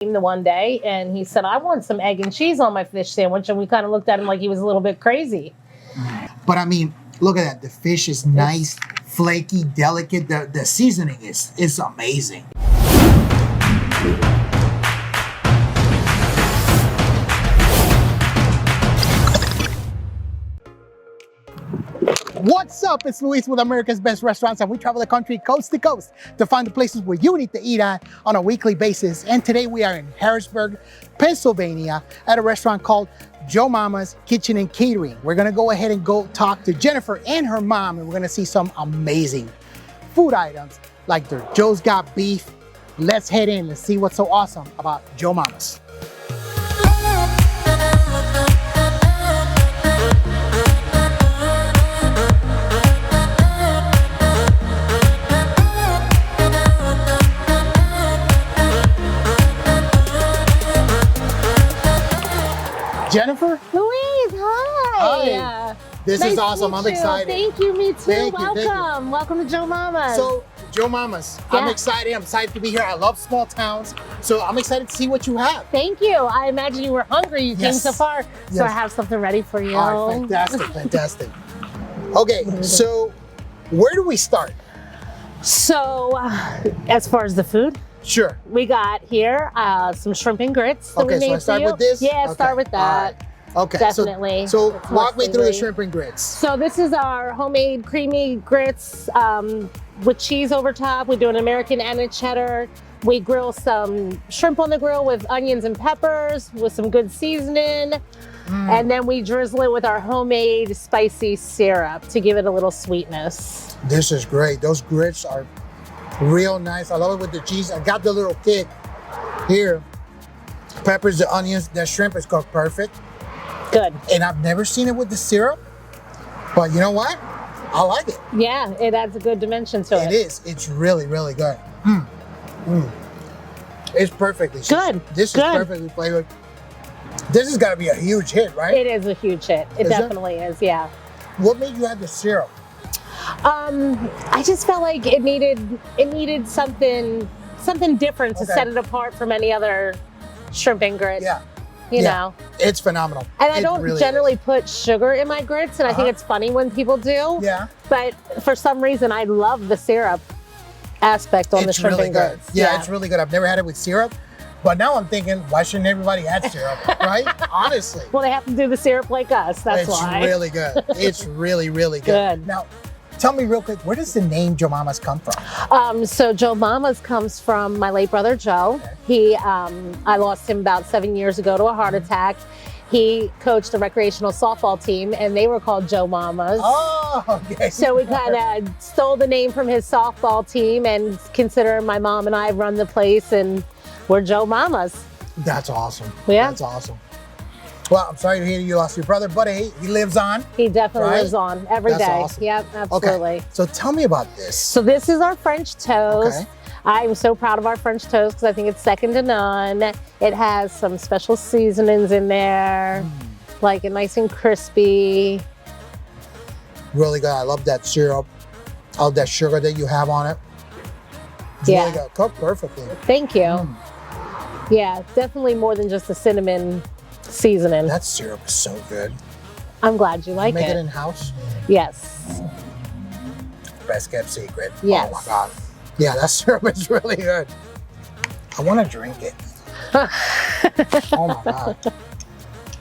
the one day and he said, I want some egg and cheese on my fish sandwich. And we kind of looked at him like he was a little bit crazy. But I mean, look at that. The fish is nice, flaky, delicate. The seasoning is amazing. What's up? It's Luis with America's Best Restaurants, and we travel the country coast to coast to find the places where you need to eat at on a weekly basis. And today we are in Harrisburg, Pennsylvania at a restaurant called Joe Mama's Kitchen and Catering. We're gonna go ahead and go talk to Jennifer and her mom, and we're gonna see some amazing food items like their Joe's Got Beef. Let's head in and see what's so awesome about Joe Mama's. Jennifer? Louise, hi. Hi. This is awesome. I'm excited. Thank you, me too. Thank you, Welcome. Welcome to Joe Mama's. So, Joe Mama's, I'm excited. I'm excited to be here. I love small towns. So I'm excited to see what you have. Thank you. I imagine you were hungry. You came so far. So I have something ready for you. All right, fantastic, fantastic. Okay, so where do we start? So, as far as the food, Sure. we got here some shrimp and grits. That we Okay, so made I start for you. with this? Yeah, Okay. start with that. Okay, Definitely. So It's walk me through the mostly- shrimp and grits. So this is our homemade creamy grits with cheese over top. We do an American and a cheddar. We grill some shrimp on the grill with onions and peppers with some good seasoning. And then we drizzle it with our homemade spicy syrup to give it a little sweetness. This is great. Those grits are real nice. I love it with the cheese. I got the little kick here. Peppers, the onions, the shrimp is cooked perfect. Good. And I've never seen it with the syrup, but you know what? I like it. Yeah, it adds a good dimension to it. It is. It's really, really good. It's perfectly Good. This is perfectly flavored. This has got to be a huge hit, right? It is a huge hit. It definitely is, yeah. What made you add the syrup? I just felt like it needed something different to set it apart from any other shrimp and grits. Yeah. You know. It's phenomenal. And I don't generally put sugar in my grits, and I think it's funny when people do. Yeah. But for some reason, I love the syrup aspect on the shrimp and grits. Yeah, it's really good. I've never had it with syrup, but now I'm thinking, why shouldn't everybody add syrup, right? Honestly. Well, they have to do the syrup like us. That's why. It's really good. It's really, really good. Now, tell me real quick, where does the name Joe Mama's come from? So Joe Mama's comes from my late brother, Joe. Okay. I lost him about 7 years ago to a heart attack. He coached a recreational softball team and they were called Joe Mama's. Oh, okay. So we kind of stole the name from his softball team, and consider my mom and I run the place and we're Joe Mama's. That's awesome. Yeah. That's awesome. Well, I'm sorry to hear you lost your brother, but hey, he lives on. He definitely lives on every day. That's awesome. Yep, absolutely. Okay. So tell me about this. So this is our French toast. Okay. I'm so proud of our French toast because I think it's second to none. It has some special seasonings in there, like it nice and crispy. Really good. I love that syrup. I love that sugar that you have on it. It's really good. Cooked perfectly. Thank you. Yeah, definitely more than just the cinnamon seasoning. That syrup is so good. I'm glad you like Make it. it in-house? Yes. Best kept secret. Yes. Oh my God. Yeah, that syrup is really good. I want to drink it. Oh my God.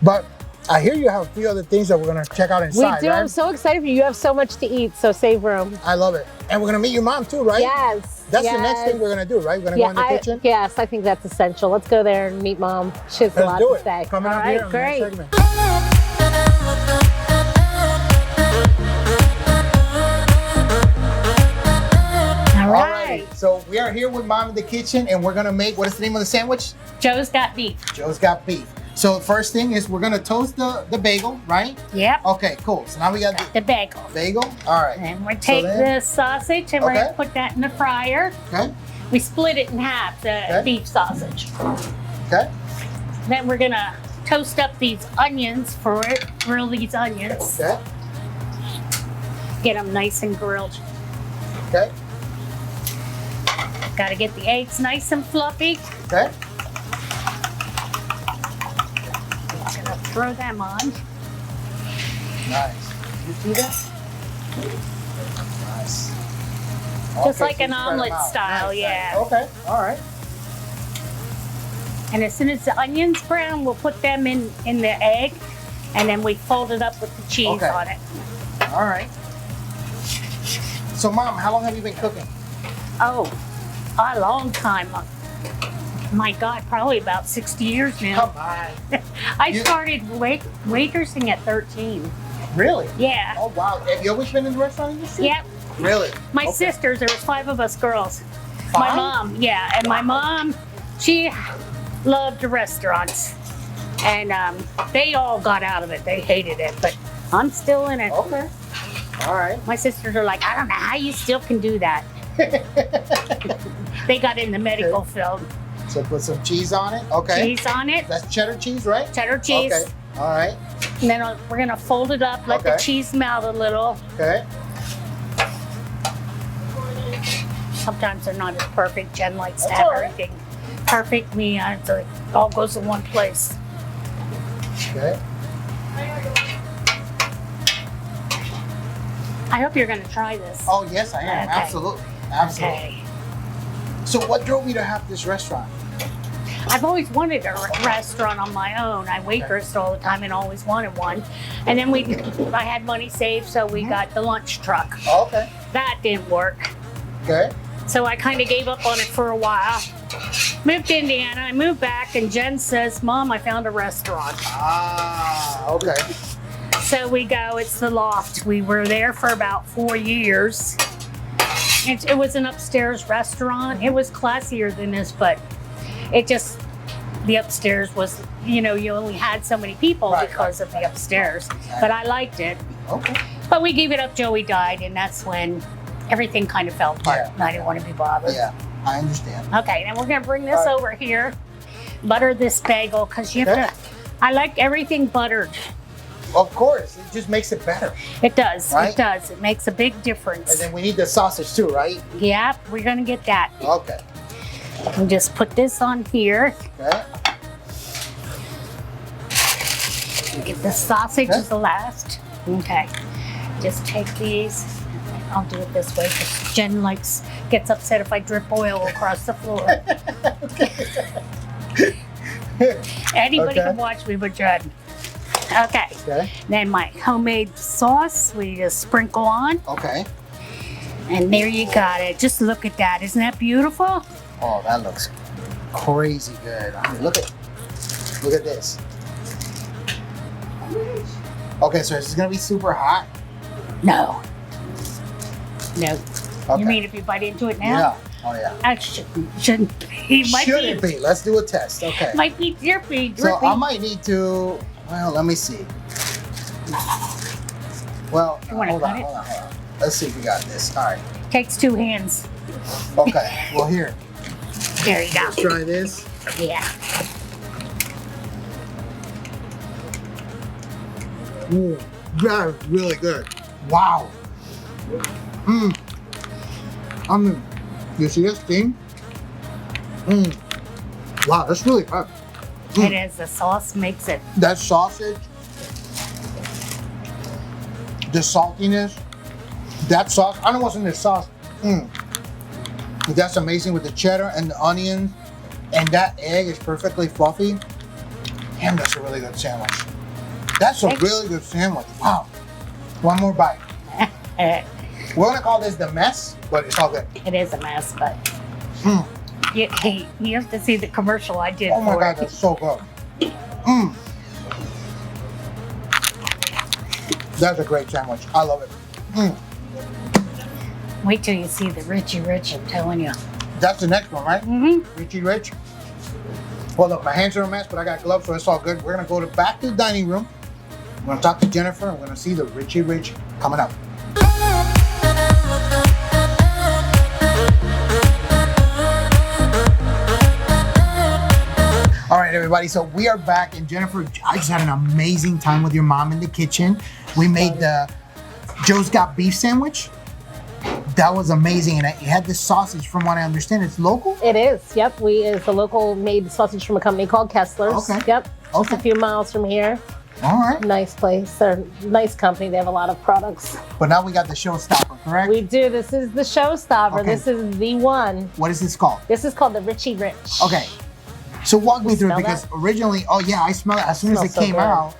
But I hear you have a few other things that we're going to check out inside, We do. right? I'm so excited for you. You have so much to eat, so save room. I love it. And we're going to meet your mom too, right? Yes. That's the next thing we're going to do, right? We're going to go in the kitchen? Yes, I think that's essential. Let's go there and meet Mom. She has a lot to say. Coming up here in the next segment. All right. So we are here with Mom in the kitchen, and we're going to make, what is the name of the sandwich? Joe's Got Beef. Joe's Got Beef. So the first thing is we're going to toast the bagel, right? Yep. Okay, cool. So now we got The bagel. bagel. All right. And we take the sausage and we're going to put that in the fryer. Okay. We split it in half, the beef sausage. Okay. Then we're going to toast up these onions for it, grill these onions. Okay. Get them nice and grilled. Okay. Got to get the eggs nice and fluffy. Okay. throw them on. Nice. You see that? Nice. Just Okay, like so an you spread omelet them out. style, Nice, yeah. nice. Okay, all right. And as soon as the onions brown, we'll put them in the egg, and then we fold it up with the cheese Okay. on it. All right. So, Mom, how long have you been cooking? Oh, a long time. My God, probably about 60 years now. Come on. I started waitressing at 13. Really? Yeah. Oh, wow. Have you always been in the restaurant industry? Yep. Really? My Okay. sisters, there was 5 of us girls. My Five? mom, yeah, and my mom, she loved restaurants, and they all got out of it. They hated it, but I'm still in it. Okay. All right. My sisters are like, I don't know how you still can do that. They got in the medical field. So put some cheese on it. Okay. Cheese on it, That's cheddar cheese, right? cheddar cheese, Okay. All right. and then we're gonna fold it up, let the Okay. cheese melt a little. Okay. Sometimes they're not as perfect. Jen likes to That's have all right. everything perfect. Me, it all goes in one place. Okay. I hope you're gonna try this. Oh, yes, I am. Okay. Absolutely. Absolutely. Okay. So what drove you to have this restaurant? I've always wanted a restaurant on my own. I waitressed all the time and always wanted one. And then I had money saved, so we got the lunch truck. Oh, okay. That didn't work. Okay. So I kind of gave up on it for a while. Moved to Indiana. I moved back, and Jen says, Mom, I found a restaurant. Ah, okay. So we go, it's the Loft. We were there for about 4 years. It was an upstairs restaurant. It was classier than this, but the upstairs was, you only had so many people Right, because of the upstairs. But I liked it. Okay. But we gave it up. Joey died, and that's when everything kind of fell apart. Yeah. And I didn't want to be bothered. Yeah, I understand. Okay, now we're gonna bring this All right. over here. Butter this bagel, because you have Okay. to, I like everything buttered. Of course, it just makes it better. It does, Right? it does. It makes a big difference. And then we need the sausage too, right? Yep, we're gonna get that. Okay. And just put this on here. Okay. Get the sausage Okay. as the last. Okay. Just take these. I'll do it this way because Jen gets upset if I drip oil across the floor. Anybody Okay. can watch me but Jen. Okay. Okay. Then my homemade sauce, we just sprinkle on. Okay. And there you got it. Just look at that. Isn't that beautiful? Oh, that looks crazy good. I mean, look at this. Okay, so it's gonna be super hot. No. No. Okay. You mean if you bite into it now? Yeah. Oh yeah. That shouldn't be. Shouldn't be. Let's do a test. Okay. Might be drippy. So drippy. I might need to. Well, let me see. Well, You wanna hold cut on, it? hold on, hold on. Let's see if we got this. All right. Takes 2 hands. Okay. Well, here. There you go. Let's try this. Yeah. Ooh, that is really good. Wow. Mmm. I mean, you see this thing? Mmm. Wow, that's really good. It is. The sauce makes it. That sausage, the saltiness, that sauce. I don't know what's in this sauce. Mmm. That's amazing with the cheddar and the onions, and that egg is perfectly fluffy. Damn, that's a really good sandwich. That's a Thanks. really good sandwich. Wow. One more bite. It We're gonna call this the mess, but it's all good. is a mess, but Mm. you have to see the commercial I did Oh my for God, it. that's so good. Mm. That's a great sandwich. I love it. Mm. Wait till you see the Richie Rich, I'm telling you. That's the next one, right? Mm-hmm. Richie Rich. Well, look, my hands are a mess, but I got gloves, so it's all good. We're gonna go back to the dining room. We're gonna talk to Jennifer, and we're gonna see the Richie Rich coming up. All right, everybody. So we are back, and Jennifer, I just had an amazing time with your mom in the kitchen. We made the Joe's Got Beef sandwich. That was amazing, and it had this sausage. From what I understand, it's local. It is. Yep. It's a local made sausage from a company called Kessler's. Okay. Yep. Just Okay. a few miles from here. All right. Nice place. They're a nice company. They have a lot of products. But now we got the showstopper, correct? We do. This is the showstopper. Okay. This is the one. What is this called? This is called the Richie Rich. Okay. So walk me through it smell because that? originally, oh yeah, I smell it as soon as it Smells so came good. out.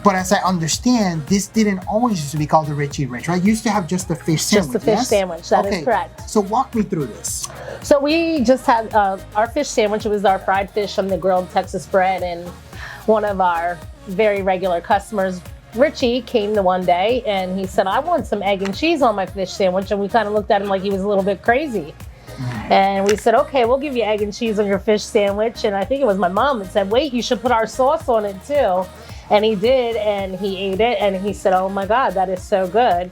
But as I understand, this didn't always used to be called the Richie Rich, right? Used to have just the fish sandwich. Just the fish yes? sandwich. That is Okay. correct. So walk me through this. So we just had our fish sandwich. It was our fried fish on the grilled Texas bread, and one of our very regular customers, Richie, came the one day and he said, "I want some egg and cheese on my fish sandwich." And we kind of looked at him like he was a little bit crazy. And we said, "Okay, we'll give you egg and cheese on your fish sandwich." And I think it was my mom that said, "Wait, you should put our sauce on it too." And he did, and he ate it, and he said, "Oh my God, that is so good."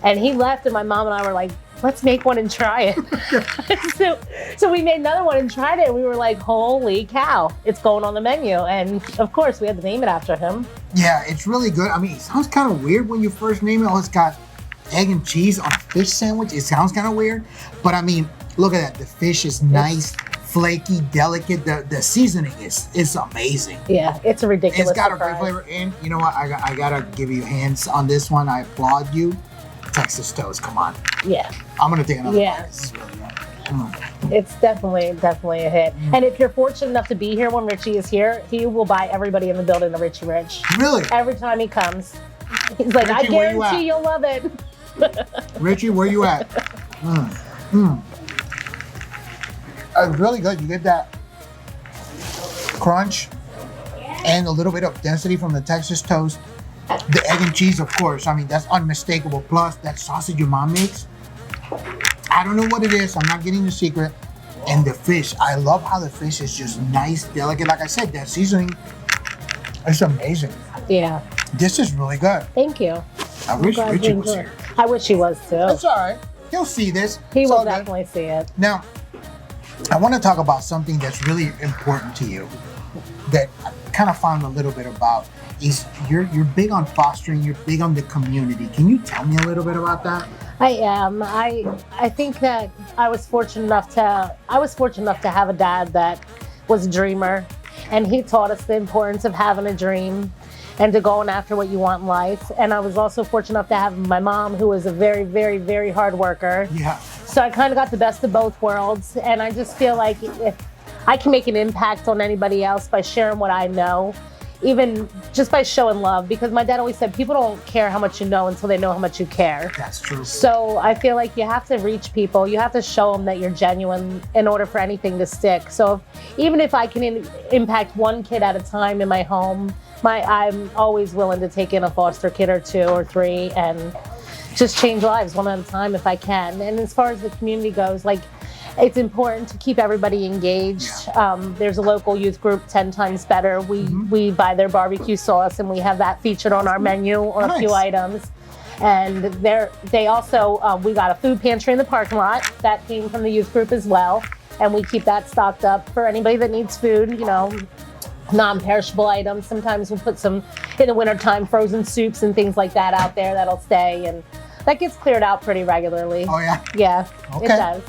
And he left, and my mom and I were like, "Let's make one and try it." so we made another one and tried it, and we were like, "Holy cow, it's going on the menu." And of course, we had to name it after him. Yeah, it's really good. I mean, it sounds kind of weird when you first name it. Oh, it's got egg and cheese on a fish sandwich. It sounds kind of weird, but I mean, look at that. The fish is nice, flaky, delicate. The seasoning is amazing. Yeah, it's a ridiculous It's got a surprise. great flavor. And you know what? I gotta give you hands on this one. I applaud you. Texas toast, come on. Yeah, I'm gonna take another Yeah. bite. This is really good. it's definitely a hit. And if you're fortunate enough to be here when Richie is here, he will buy everybody in the building a Richie Rich. Really? Every time he comes. He's like, Richie, "I where you at?" guarantee you'll love it." Richie, where you at? It's really good. You get that crunch and a little bit of density from the Texas toast. The egg and cheese, of course. I mean, that's unmistakable. Plus, that sausage your mom makes. I don't know what it is. I'm not getting the secret. And the fish. I love how the fish is just nice, delicate. Like I said, that seasoning is amazing. Yeah, This is really good. thank you. I wish Glad Richie you was enjoyed here. it. I wish he was too. That's all right. He'll see this. He It's will all good. definitely see it. Now, I want to talk about something that's really important to you that I kind of found a little bit about is you're big on fostering, you're big on the community. Can you tell me a little bit about that? I am. I think that I was fortunate enough to have a dad that was a dreamer, and he taught us the importance of having a dream and to going after what you want in life. And I was also fortunate enough to have my mom, who was a very, very, very hard worker. Yeah. So I kind of got the best of both worlds. And I just feel like if I can make an impact on anybody else by sharing what I know, even just by showing love, because my dad always said people don't care how much you know until they know how much you care. That's true. So I feel like you have to reach people. You have to show them that you're genuine in order for anything to stick. So even if I can impact one kid at a time in my home, I'm always willing to take in a foster kid or two or three and just change lives one at a time if I can. And as far as the community goes, like, it's important to keep everybody engaged. There's a local youth group, 10 Times Better. We buy their barbecue sauce, and we have that featured on our menu on a few Nice. items. And they also, we got a food pantry in the parking lot that came from the youth group as well. And we keep that stocked up for anybody that needs food, you know, non-perishable items. Sometimes we'll put some, in the wintertime, frozen soups and things like that out there that'll stay. And that gets cleared out pretty regularly. Oh, yeah. Yeah, Okay. it does.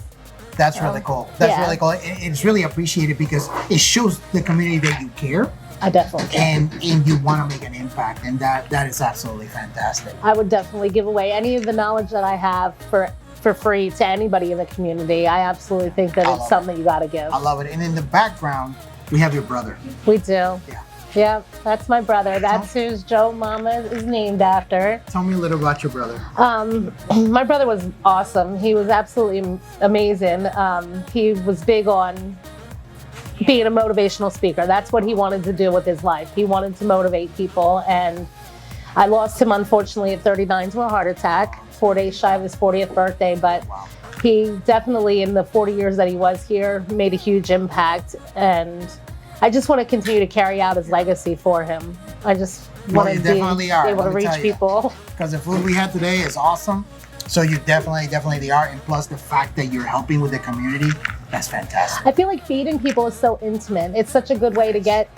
That's really cool. That's yeah. really cool. It's really appreciated because it shows the community that you care I definitely can. and you want to make an impact. And that is absolutely fantastic. I would definitely give away any of the knowledge that I have for free to anybody in the community. I absolutely think that I it's love something you got to give. I love it. And in the background, we have your brother. We do. Yeah. Yeah, that's my brother. That's who's Joe Mama is named after. Tell me a little about your brother. My brother was awesome. He was absolutely amazing. He was big on being a motivational speaker. That's what he wanted to do with his life. He wanted to motivate people. And I lost him, unfortunately, at 39 to a heart attack, 4 days shy of his 40th birthday. But Wow. he definitely, in the 40 years that he was here, made a huge impact. And I just want to continue to carry out his legacy for him. I just want you to definitely be are, able to let me reach tell you. people. Because the food we had today is awesome. So you definitely are. And plus the fact that you're helping with the community, that's fantastic. I feel like feeding people is so intimate. It's such a good way to get,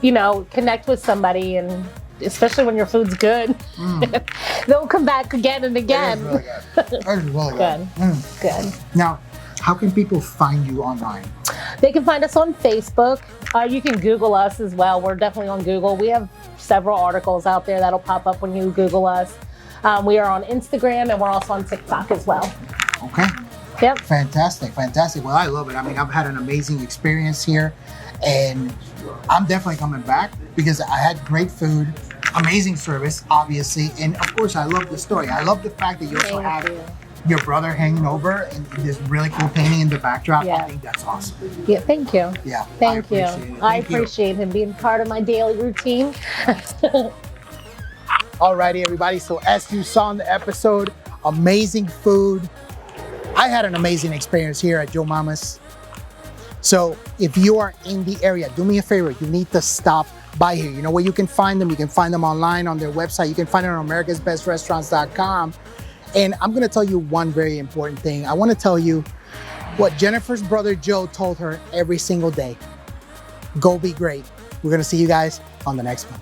connect with somebody, and especially when your food's good, they'll come back again and again. That is really good. That is really good. Good. Good. Now, how can people find you online? They can find us on Facebook. You can Google us as well. We're definitely on Google. We have several articles out there that'll pop up when you Google us. We are on Instagram and we're also on TikTok as well. Okay. Yep. Fantastic, fantastic. Well, I love it. I mean, I've had an amazing experience here, and I'm definitely coming back because I had great food, amazing service, obviously, and of course, I love the story. I love the fact that you also have your brother hanging over and this really cool painting in the backdrop. Yeah. I think that's awesome. Yeah, thank you. Yeah. Thank you. I Thank you. appreciate him being part of my daily routine. Alrighty, everybody. So as you saw in the episode, amazing food. I had an amazing experience here at Joe Mama's. So if you are in the area, do me a favor. You need to stop by here. You know where you can find them? You can find them online on their website. You can find it on americasbestrestaurants.com. And I'm going to tell you one very important thing. I want to tell you what Jennifer's brother Joe told her every single day. Go be great. We're going to see you guys on the next one.